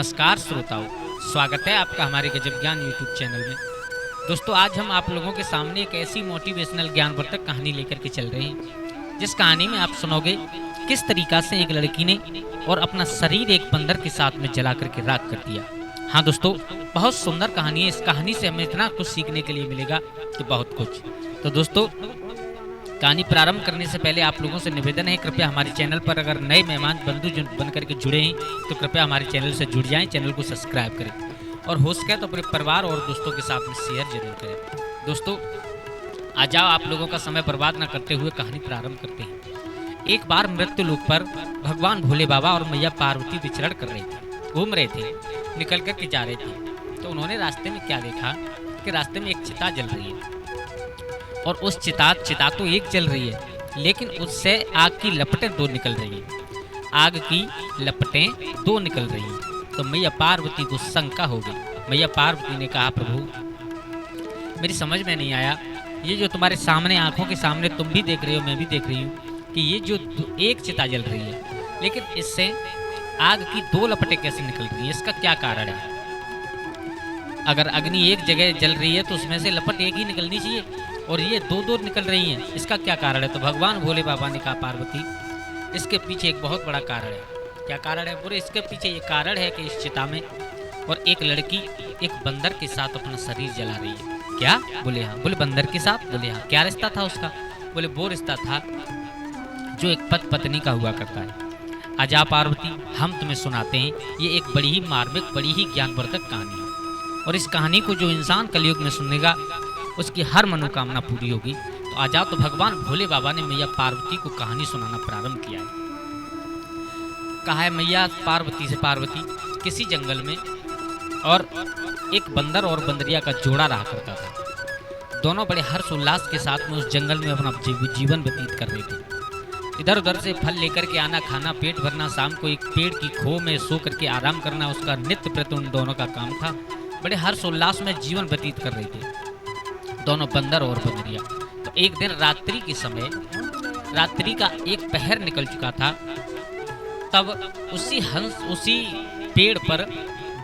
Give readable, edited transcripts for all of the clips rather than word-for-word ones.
नमस्कार श्रोताओं, स्वागत है आपका हमारे गजब ज्ञान यूट्यूब चैनल में। दोस्तों, आज हम आप लोगों के सामने एक ऐसी मोटिवेशनल ज्ञानवर्धक कहानी लेकर के चल रहे हैं जिस कहानी में आप सुनोगे किस तरीका से एक लड़की ने और अपना शरीर एक बंदर के साथ में जला करके राख कर दिया। हाँ दोस्तों, बहुत सुंदर कहानी है। इस कहानी से हमें इतना कुछ सीखने के लिए मिलेगा कि बहुत कुछ। तो दोस्तों, कहानी प्रारंभ करने से पहले आप लोगों से निवेदन है, कृपया हमारे चैनल पर अगर नए मेहमान बंधु बन करके जुड़े हैं तो कृपया हमारे चैनल से जुड़ जाएं, चैनल को सब्सक्राइब करें और हो सके तो अपने परिवार और दोस्तों के साथ में शेयर जरूर करें। दोस्तों, आ जाओ, आप लोगों का समय बर्बाद न करते हुए कहानी प्रारंभ करते हैं। एक बार मृत्यु लोक पर भगवान भोले बाबा और मैया पार्वती विचरण कर रहे थे, घूम रहे थे, निकल कर के जा रहे थे। तो उन्होंने रास्ते में क्या देखा कि रास्ते में एक चिता जल रही है और उस चिता तो एक जल रही है, लेकिन उससे आग की लपटें दो निकल रही हैं। आग की लपटें दो निकल रही हैं। तो मैया पार्वती को शंका हो गई। मैया पार्वती ने कहा, प्रभु मेरी समझ में नहीं आया, ये जो तुम्हारे सामने आंखों के सामने तुम भी देख रहे हो, मैं भी देख रही हूँ कि ये जो एक चिता जल रही है, लेकिन इससे आग की दो लपटें कैसे निकल रही है, इसका क्या कारण है? अगर अग्नि एक जगह जल रही है तो उसमें से लपट एक ही निकलनी चाहिए और ये दो दो निकल रही हैं, इसका क्या कारण है? तो भगवान भोले बाबा ने कहा, पार्वती इसके पीछे एक बहुत बड़ा कारण है। क्या कारण है? बोले इसके पीछे ये कारण है कि इस चिता में और एक लड़की एक बंदर के साथ अपना शरीर जला रही है। क्या? बोले हाँ। बोले बंदर के साथ? बोले हाँ। क्या रिश्ता था उसका? बोले वो रिश्ता था जो एक पति पत्नी का हुआ करता है। आजा पार्वती, हम तुम्हें सुनाते हैं, ये एक बड़ी ही मार्मिक, बड़ी ही ज्ञानवर्धक कहानी है और इस कहानी को जो इंसान कलयुग में सुनेगा उसकी हर मनोकामना पूरी होगी। तो आ जाओ। तो भगवान भोले बाबा ने मैया पार्वती को कहानी सुनाना प्रारंभ किया है। कहा है मैया पार्वती से, पार्वती किसी जंगल में और एक बंदर और बंदरिया का जोड़ा रहा करता था। दोनों बड़े हर्षोल्लास के साथ में उस जंगल में अपना जीवन व्यतीत कर रहे थे। इधर उधर से फल लेकर के आना, खाना, पेट भरना, शाम को एक पेड़ की खो में सो करके आराम करना उसका नित्य प्रति उन दोनों का काम था। बड़े हर्षोल्लास में जीवन व्यतीत कर रहे थे दोनों बंदर और बंदरिया। तो एक दिन रात्रि के समय, रात्रि का एक पहर निकल चुका था, तब उसी पेड़ पर,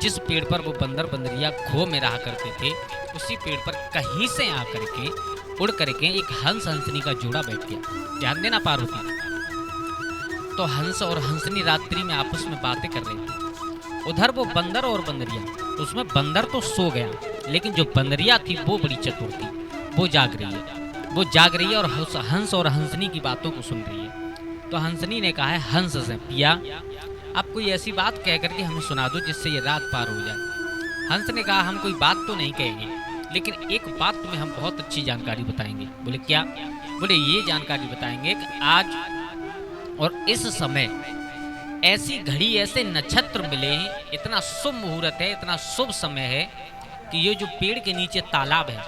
जिस पेड़ पर वो बंदर बंदरिया खो में रहा करते थे, उसी पेड़ पर कहीं से आकर के उड़ करके एक हंस हंसनी का जोड़ा बैठ गया। ध्यान देना पार्वती। तो हंस और हंसनी रात्रि में आपस में बातें कर रहे थे। उधर वो बंदर और बंदरिया, उसमें बंदर तो सो गया, लेकिन जो बंदरिया थी वो बड़ी चतुर थी, वो जाग रही है और हंस और हंसनी की बातों को सुन रही है। तो हंसनी ने कहा है हंस से, पिया आप कोई ऐसी बात कह करके हमें सुना दो जिससे ये रात पार हो जाए। हंस ने कहा, हम कोई बात तो नहीं कहेंगे, लेकिन एक बात तुम्हें हम बहुत अच्छी जानकारी बताएंगे। बोले क्या? बोले ये जानकारी बताएंगे कि आज और इस समय ऐसी घड़ी, ऐसे नक्षत्र मिले हैं, इतना शुभ मुहूर्त है, इतना शुभ समय है कि ये जो पेड़ के नीचे तालाब है,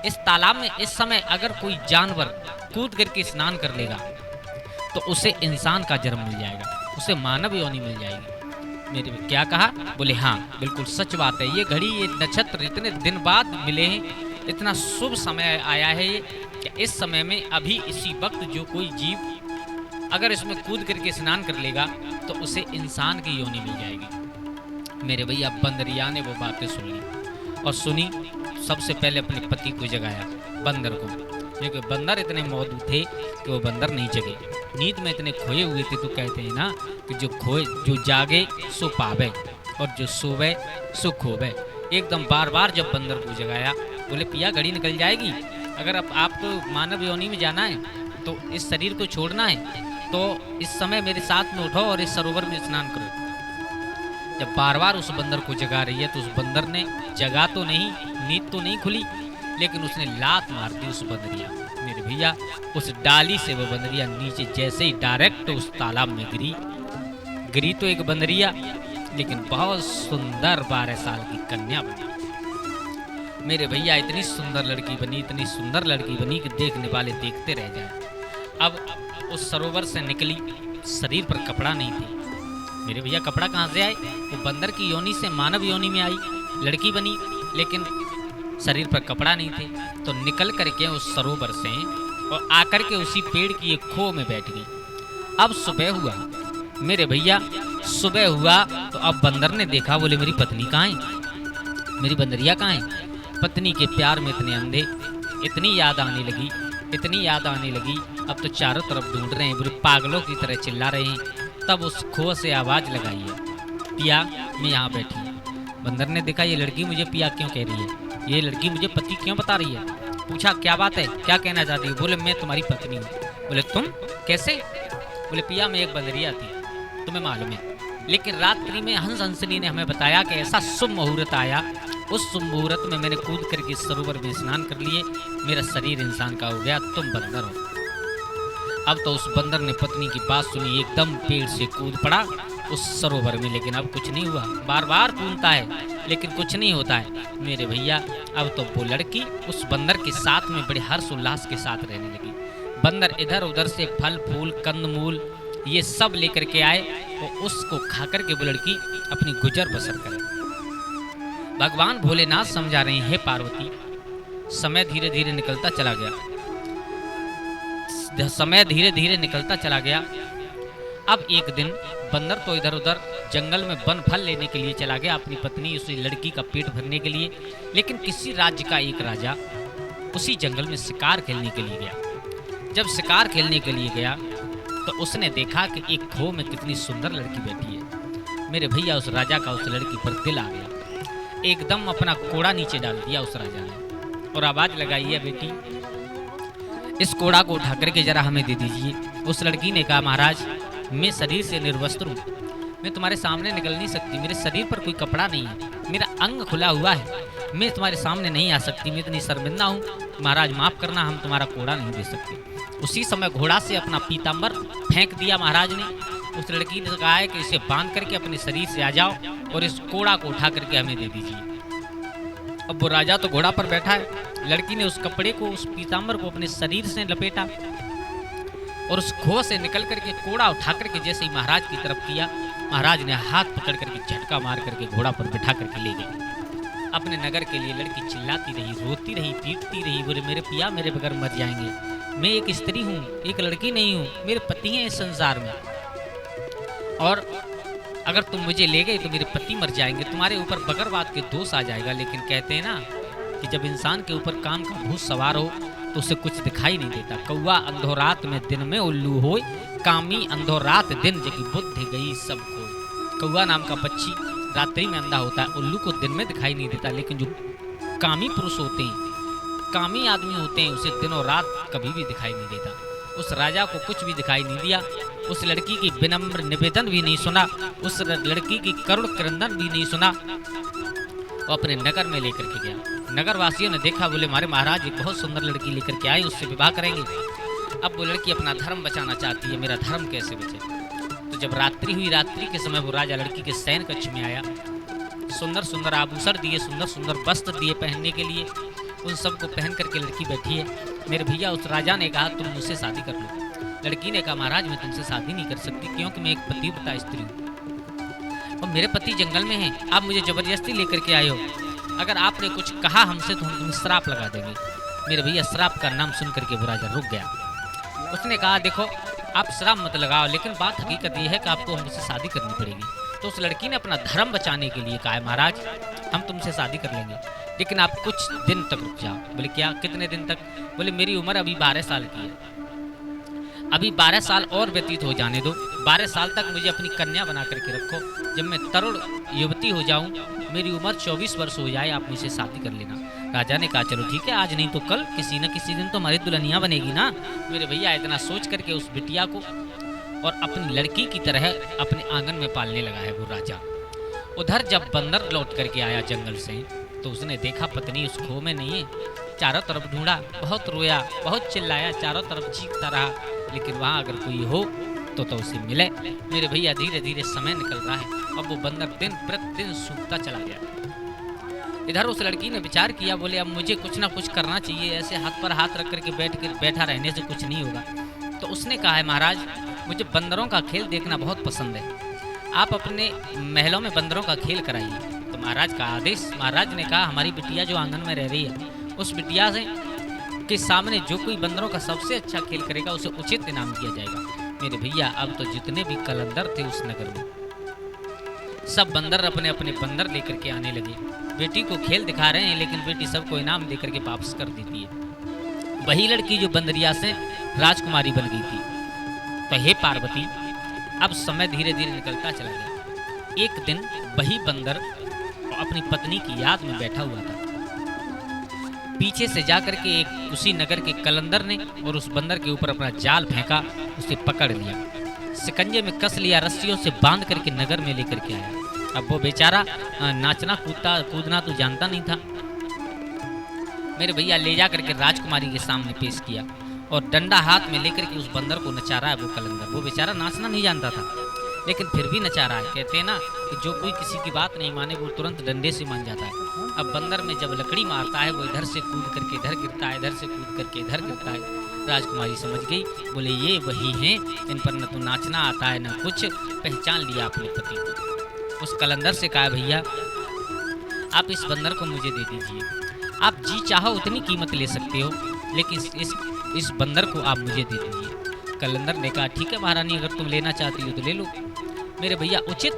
इस तालाब में इस समय अगर कोई जानवर कूद करके स्नान कर लेगा तो उसे इंसान का जन्म मिल जाएगा, उसे मानव योनि मिल जाएगी। मेरे क्या कहा? बोले हाँ, बिल्कुल सच बात है। ये घड़ी, ये नक्षत्र इतने दिन बाद मिले हैं, इतना शुभ समय आया है ये कि इस समय में अभी इसी वक्त जो कोई जीव अगर इसमें कूद करके स्नान कर लेगा तो उसे इंसान की योनि मिल जाएगी। मेरे भैया बंदरिया ने वो बातें सुन ली और सुनी। सबसे पहले अपने पति को जगाया, बंदर को, क्योंकि बंदर इतने मौजूद थे कि वो बंदर नहीं जगे, नींद में इतने खोए हुए थे। तो कहते हैं ना कि जो जागे सो पावे और जो सोवे सो खोवे। एकदम बार बार जब बंदर को जगाया, बोले पिया घड़ी निकल जाएगी, अगर अब आपको मानव योनि में जाना है तो इस शरीर को छोड़ना है तो इस समय मेरे साथ में उठो और इस सरोवर में स्नान करो। जब बार बार उस बंदर को जगा रही है तो उस बंदर ने जगा तो नहीं, नींद तो नहीं खुली, लेकिन उसने लात मार दी उस बंदरिया। मेरे भैया उस डाली से वो बंदरिया नीचे जैसे ही डायरेक्ट उस तालाब में गिरी तो एक बंदरिया, लेकिन बहुत सुंदर 12 साल की कन्या बनी। मेरे भैया इतनी सुंदर लड़की बनी, इतनी सुंदर लड़की बनी कि देखने वाले देखते रह जाए। अब उस सरोवर से निकली, शरीर पर कपड़ा नहीं थी। मेरे भैया कपड़ा कहाँ से आए? वो बंदर की योनि से मानव योनि में आई, लड़की बनी, लेकिन शरीर पर कपड़ा नहीं थे। तो निकल करके उस सरोवर से और आकर के उसी पेड़ की एक खो में बैठ गई। अब सुबह हुआ, मेरे भैया सुबह हुआ तो अब बंदर ने देखा, बोले मेरी पत्नी कहाँ है, मेरी बंदरिया कहाँ है। पत्नी के प्यार में इतने अंधे, इतनी याद आने लगी, इतनी याद आने लगी, अब तो चारों तरफ ढूंढ रहे हैं, बुरे पागलों की तरह चिल्ला रहे हैं। तब उस खो से आवाज़ लगाई है, पिया मैं यहाँ बैठी। बंदर ने देखा ये लड़की मुझे पिया क्यों कह रही है, ये लड़की मुझे पति क्यों बता रही है। पूछा क्या बात है, क्या कहना चाहती है। बोले मैं तुम्हारी पत्नी हूँ। बोले तुम कैसे। बोले पिया मैं एक बंदरिया थी, तुम्हें मालूम है, लेकिन रात्रि में हंस हंसनी ने हमें बताया कि ऐसा शुभ मुहूर्त आया, उस शुभ मुहूर्त में मैंने कूद करके सरोवर में स्नान कर लिए, मेरा शरीर इंसान का हो गया, तुम बंदर हो। अब तो उस बंदर ने पत्नी की बात सुनी, एकदम पेड़ से कूद पड़ा उस सरोवर में, लेकिन अब कुछ नहीं हुआ। बार बार कूदता है लेकिन कुछ नहीं होता है। मेरे भैया अब तो वो लड़की उस बंदर के साथ में बड़े हर्ष उल्लास के साथ रहने लगी। बंदर इधर उधर से फल फूल कंदमूल ये सब लेकर के आए और उसको खा करके वो लड़की अपनी गुजर बसर करे। भगवान भोलेनाथ समझा रहे हैं, हे पार्वती, समय धीरे धीरे निकलता चला गया, समय धीरे धीरे निकलता चला गया। अब एक दिन बंदर तो इधर उधर जंगल में वन फल लेने के लिए चला गया, अपनी पत्नी उसी लड़की का पेट भरने के लिए। लेकिन किसी राज्य का एक राजा उसी जंगल में शिकार खेलने के लिए गया। जब शिकार खेलने के लिए गया तो उसने देखा कि एक खो में कितनी सुंदर लड़की बैठी है। मेरे भैया उस राजा का उस लड़की पर दिल आ गया, एकदम अपना कोड़ा नीचे डाल दिया उस राजा ने और आवाज लगाई है, बेटी इस कोड़ा को उठा करके जरा हमें दे दीजिए। उस लड़की ने कहा, महाराज मैं शरीर से निर्वस्त्र हूँ, मैं तुम्हारे सामने निकल नहीं सकती, मेरे शरीर पर कोई कपड़ा नहीं है, मेरा अंग खुला हुआ है, मैं तुम्हारे सामने नहीं आ सकती, मैं इतनी शर्मिंदा हूँ, महाराज माफ़ करना, हम तुम्हारा कोड़ा नहीं दे सकते। उसी समय घोड़ा से अपना पीताम्बर फेंक दिया महाराज ने। उस लड़की ने कहा है कि इसे बांध करके अपने शरीर से आ जाओ और इस कोड़ा को उठा करके हमें दे दीजिए। अब वो राजा तो घोड़ा पर बैठा है, लड़की ने उस कपड़े को, उस पीताम्बर को अपने शरीर से लपेटा और उस खो से निकल करके कोड़ा उठा करके जैसे ही महाराज की तरफ किया, महाराज ने हाथ पकड़ करके झटका मार करके घोड़ा पर बिठा करके ले गए अपने नगर के लिए। लड़की चिल्लाती रही, रोती रही, पीटती रही, बोले मेरे पिया मेरे बगैर मर जाएंगे, मैं एक स्त्री हूँ, एक लड़की नहीं हूँ, मेरे पति हैं इस संसार में, और अगर तुम मुझे ले गए तो मेरे पति मर जाएंगे, तुम्हारे ऊपर बगरवाद के दोष आ जाएगा। लेकिन कहते हैं ना कि जब इंसान के ऊपर काम का भूत सवार हो तो उसे कुछ दिखाई नहीं देता। कौआ अंधो रात में दिन में उल्लू होय, कामी अंधो रात दिन जगी बुद्धि गई सब खोय। कौआ नाम का पक्षी रात्रि में अंधा होता है, उल्लू को दिन में दिखाई नहीं देता, लेकिन जो कामी पुरुष होते हैं, कामी आदमी होते हैं, उसे दिनों रात कभी भी दिखाई नहीं देता। उस राजा को कुछ भी दिखाई नहीं दिया, उस लड़की की विनम्र निवेदन भी नहीं सुना, उस लड़की की करुण क्रंदन भी नहीं सुना, वो अपने नगर में लेकर के गया। नगर वासियों ने देखा, बोले हमारे महाराज एक बहुत सुंदर लड़की लेकर के आए, उससे विवाह करेंगे। अब वो लड़की अपना धर्म बचाना चाहती है, मेरा धर्म कैसे बचे। तो जब रात्रि हुई, रात्रि के समय वो राजा लड़की के शयन कक्ष में आया, सुंदर सुंदर आभूषण दिए, सुंदर सुंदर वस्त्र दिए पहनने के लिए, उन सबको पहन करके लड़की बैठी है। मेरे भैया उस राजा ने कहा तुम मुझसे शादी कर लो। लड़की ने कहा महाराज मैं तुमसे शादी नहीं कर सकती, क्योंकि मैं एक पतिव्रता स्त्री हूँ और मेरे पति जंगल में हैं, आप मुझे जबरदस्ती लेकर के आए हो, अगर आपने कुछ कहा हमसे तो हम तुम्हें श्राप लगा देंगे। मेरे भैया श्राप का नाम सुन करके वो राजा रुक गया। उसने कहा देखो आप श्राप मत लगाओ, लेकिन बात हकीकत ये है कि आपको हमसे शादी करनी पड़ेगी। तो उस लड़की ने अपना धर्म बचाने के लिए कहा महाराज हम तुमसे शादी कर लेंगे, लेकिन आप कुछ दिन तक रुक जाओ। बोले क्या, कितने दिन तक। बोले मेरी उम्र अभी 12 साल की है, अभी 12 साल और व्यतीत हो जाने दो, 12 साल तक मुझे अपनी कन्या बना करके रखो, जब मैं तरुण युवती हो जाऊं, मेरी उम्र 24 वर्ष हो जाए, आप मुझसे शादी कर लेना। राजा ने कहा चलो ठीक है, आज नहीं तो कल किसी न किसी दिन तो हमारी दुल्हनिया बनेगी ना। मेरे भैया इतना सोच करके उस बिटिया को और अपनी लड़की की तरह अपने आंगन में पालने लगा है वो राजा। उधर जब बंदर लौट करके आया जंगल से तो उसने देखा पत्नी उस खो में नहीं है, चारों तरफ ढूंढा, बहुत रोया, बहुत चिल्लाया, चारों तरफ चीखता रहा, लेकिन वहाँ अगर कोई हो तो उसे मिले। मेरे भैया धीरे धीरे समय निकल रहा है, अब वो बंदर दिन प्रतिदिन सूखता चला गया। इधर उस लड़की ने विचार किया, बोले अब मुझे कुछ ना कुछ करना चाहिए, ऐसे हाथ पर हाथ रख करके बैठा रहने से कुछ नहीं होगा। तो उसने कहा है महाराज मुझे बंदरों का खेल देखना बहुत पसंद है, आप अपने महलों में बंदरों का खेल कराइए। तो महाराज का आदेश। महाराज ने कहा हमारी बिटिया जो आंगन में रह रही है, उस बिटिया से के सामने जो कोई बंदरों का सबसे अच्छा खेल करेगा उसे उचित इनाम दिया जाएगा। मेरे भैया अब तो जितने भी कलंदर थे उस नगर में सब बंदर अपने अपने बंदर लेकर के आने लगे। बेटी को खेल दिखा रहे हैं, लेकिन बेटी सबको इनाम देकर के वापस कर देती है। वही लड़की जो बंदरिया से राजकुमारी बन गई थी। तो हे पार्वती, अब समय धीरे धीरे निकलता चला गया। एक दिन वही बंदर अपनी पत्नी की याद में बैठा हुआ था। पीछे से जाकर के एक उसी नगर के कलंदर ने और उस बंदर के ऊपर अपना जाल फेंका, उसे पकड़ लिया, शिकंजे में कस लिया, रस्सियों से बांध करके नगर में लेकर के आया। अब वो बेचारा नाचना कूदना तो जानता नहीं था। मेरे भैया ले जा करके राजकुमारी के सामने पेश किया और डंडा हाथ में लेकर के उस बंदर को नचा रहा है वो कलंदर। वो बेचारा नाचना नहीं जानता था, लेकिन फिर भी नचा रहा है। कहते हैं ना कि जो कोई किसी की बात नहीं माने वो तुरंत डंडे से मान जाता है। अब बंदर में जब लकड़ी मारता है वो इधर से कूद करके इधर गिरता है, इधर से कूद करके इधर गिरता है। राजकुमारी समझ गई, बोले ये वही हैं, इन पर न तो नाचना आता है न कुछ। पहचान लिया अपने पति को। उस कलंदर से कहा, भैया आप इस बंदर को मुझे दे दीजिए। आप जी चाहो उतनी कीमत ले सकते हो, लेकिन इस बंदर को आप मुझे दे दीजिए। कलंदर ने कहा, ठीक है महारानी, अगर तुम लेना चाहती हो तो ले लो। मेरे भैया उचित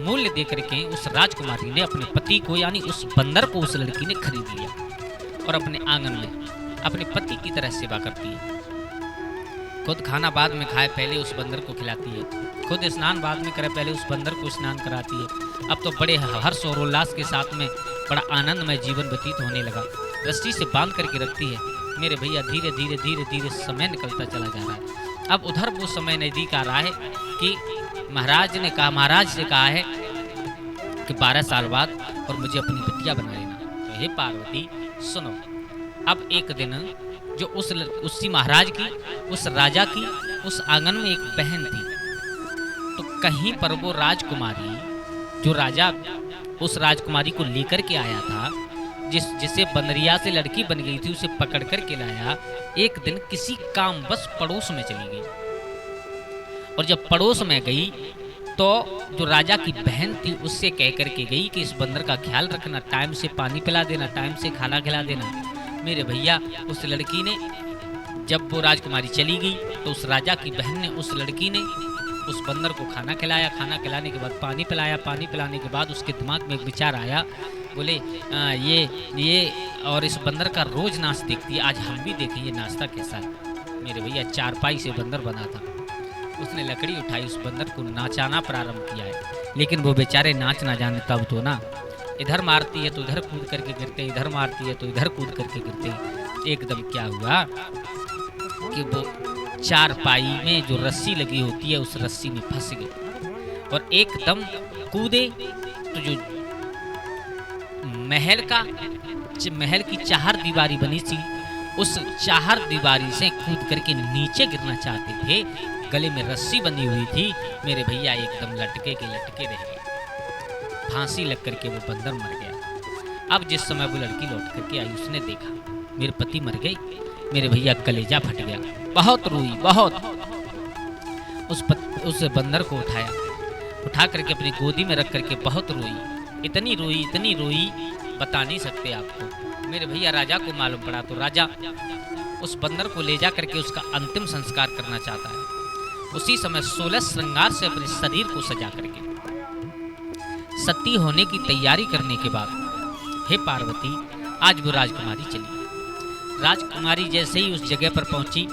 मूल्य देकर के उस राजकुमारी ने अपने पति को यानी उस बंदर को उस लड़की ने खरीद लिया और अपने आंगन में अपने पति की तरह सेवा करती है। खुद खाना बाद में खाए पहले उस बंदर को खिलाती है, खुद स्नान बाद में करे पहले उस बंदर को स्नान कराती है। अब तो बड़े हर्ष और उल्लास के साथ में बड़ा आनंदमय जीवन व्यतीत होने लगा। रस्सी से बांध करके रखती है। मेरे भैया धीरे धीरे धीरे धीरे समय निकलता चला जा रहा है। अब उधर वो समय नजदीक आ रहा है कि महाराज से कहा है कि 12 साल बाद और मुझे अपनी बिटिया बना लेना। तो हे पार्वती सुनो, अब एक दिन जो उसी महाराज की, उस राजा की, उस आंगन में एक बहन थी। तो कहीं पर वो राजकुमारी, जो राजा उस राजकुमारी को लेकर के आया था, जिसे बंदरिया से लड़की बन गई थी, उसे पकड़ कर के लाया, एक दिन किसी काम बस पड़ोस में चली गई। और जब पड़ोस में गई तो जो राजा की बहन थी उससे कह करके गई कि इस बंदर का ख्याल रखना, टाइम से पानी पिला देना, टाइम से खाना खिला देना। मेरे भैया उस लड़की ने, जब वो राजकुमारी चली गई तो उस राजा की बहन ने, उस लड़की ने उस बंदर को खाना खिलाया। खाना खिलाने के बाद पानी पिलाया। पानी पिलाने के बाद उसके दिमाग में एक विचार आया, बोले ये और इस बंदर का रोज नाच देखती है, आज हम भी देखें ये नाश्ता कैसा है। मेरे भैया चारपाई से बंदर बना था। उसने लकड़ी उठाई, उस बंदर को नाचाना प्रारंभ किया है। लेकिन वो बेचारे नाच ना जाने तब तो ना, इधर मारती है तो इधर कूद करके गिरते, इधर मारती है तो इधर कूद करके गिरते। एकदम क्या हुआ कि वो चारपाई में जो रस्सी लगी होती है उस रस्सी में फंस गई और एकदम कूदे तो जो महल की चार दीवारी बनी थी, उस चार दीवारी से कूद करके नीचे गिरना चाहते थे। गले में रस्सी बंधी हुई थी। मेरे भैया एकदम लटके रह गए। फांसी लग करके वो बंदर मर गया। अब जिस समय वो लड़की लौट करके आई, उसने देखा मेरे पति मर गए। मेरे भैया कलेजा फट गया, बहुत रोई, बहुत। उस बंदर को उठा करके अपनी गोदी में रख करके बहुत रोई। इतनी रोई बता नहीं सकते आपको। मेरे भैया राजा को मालूम पड़ा तो राजा उस बंदर को ले जा करके उसका अंतिम संस्कार करना चाहता है। उसी समय 16 श्रृंगार से अपने शरीर को सजा करके सती होने की तैयारी करने के बाद, हे पार्वती, आज वो राजकुमारी चली। राजकुमारी जैसे ही उस जगह पर पहुंची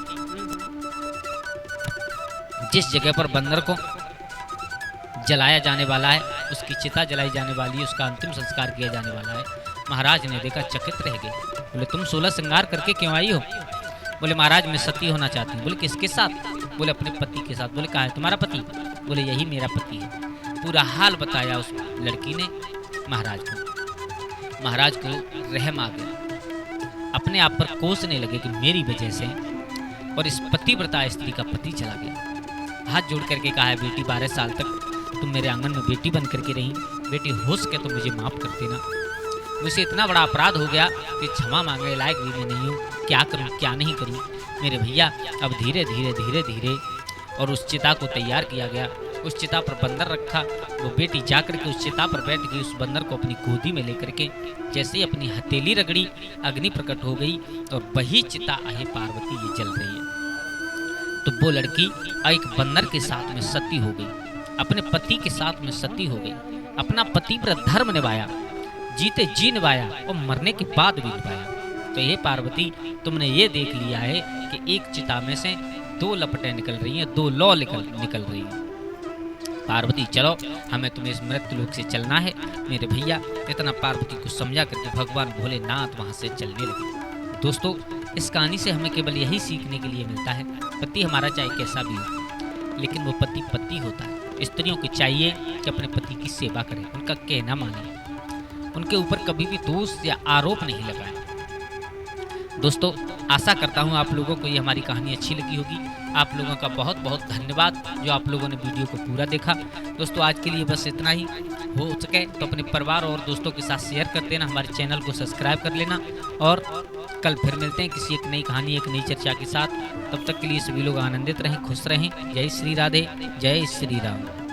जिस जगह पर बंदर को जलाया जाने वाला है, उसकी चिता जलाई जाने वाली है, उसका अंतिम संस्कार किया जाने वाला है, महाराज ने देखा, चकित रह गए। बोले तुम 16 श्रृंगार करके क्यों आई हो? बोले महाराज मैं सती होना चाहती हूँ। बोले किसके साथ? बोले अपने पति के साथ। बोले कहाँ है तुम्हारा पति? बोले यही मेरा पति है। पूरा हाल बताया उस लड़की ने महाराज को। महाराज को रहम आ गया, अपने आप पर कोसने लगे कि मेरी वजह से और इस पतिव्रता स्त्री का पति चला गया। हाथ जोड़ करके कहा है, बेटी 12 साल तक तुम मेरे आंगन में बेटी बन करके रही, बेटी हो सके तो मुझे माफ़ कर देना। मुझसे इतना बड़ा अपराध हो गया कि क्षमा मांगने लायक भी मैं नहीं हूँ। क्या करूँ क्या नहीं करूँ? मेरे भैया अब धीरे धीरे और उस चिता को तैयार किया गया। उस चिता पर बंदर रखा। वो बेटी जाकर के उस चिता पर बैठ गई। उस बंदर को अपनी गोदी में लेकर के जैसे ही अपनी हथेली रगड़ी, अग्नि प्रकट हो गई और वही चिता आहे पार्वती ये जल रही है। तो वो लड़की एक बंदर के साथ में सती हो गई। अपने पति के साथ में सती हो गई, अपना पति पर धर्म निभाया, जीते जी निभाया और मरने के बाद भी निभाया। तो ये पार्वती, तुमने ये देख लिया है कि एक चिता में से दो लपटें निकल रही हैं, दो लौ निकल रही हैं। पार्वती चलो, हमें तुम्हें इस मृत्यु लोक से चलना है। मेरे भैया इतना पार्वती को समझा करके भगवान भोलेनाथ वहाँ से चलने लगे। दोस्तों, इस कहानी से हमें केवल यही सीखने के लिए मिलता है, पति हमारा चाहे कैसा भी हो, लेकिन वो पति पति होता है। स्त्रियों को चाहिए कि अपने पति की सेवा करें, उनका कहना माने, उनके ऊपर कभी भी दोष या आरोप नहीं लगाएं। दोस्तों, आशा करता हूँ आप लोगों को ये हमारी कहानी अच्छी लगी होगी। आप लोगों का बहुत बहुत धन्यवाद जो आप लोगों ने वीडियो को पूरा देखा। दोस्तों, आज के लिए बस इतना ही। हो सके तो अपने परिवार और दोस्तों के साथ शेयर कर देना, हमारे चैनल को सब्सक्राइब कर लेना, और कल फिर मिलते हैं किसी एक नई कहानी, एक नई चर्चा के साथ। तब तक के लिए सभी लोग आनंदित रहें, खुश रहें। जय श्री राधे, जय श्री राम।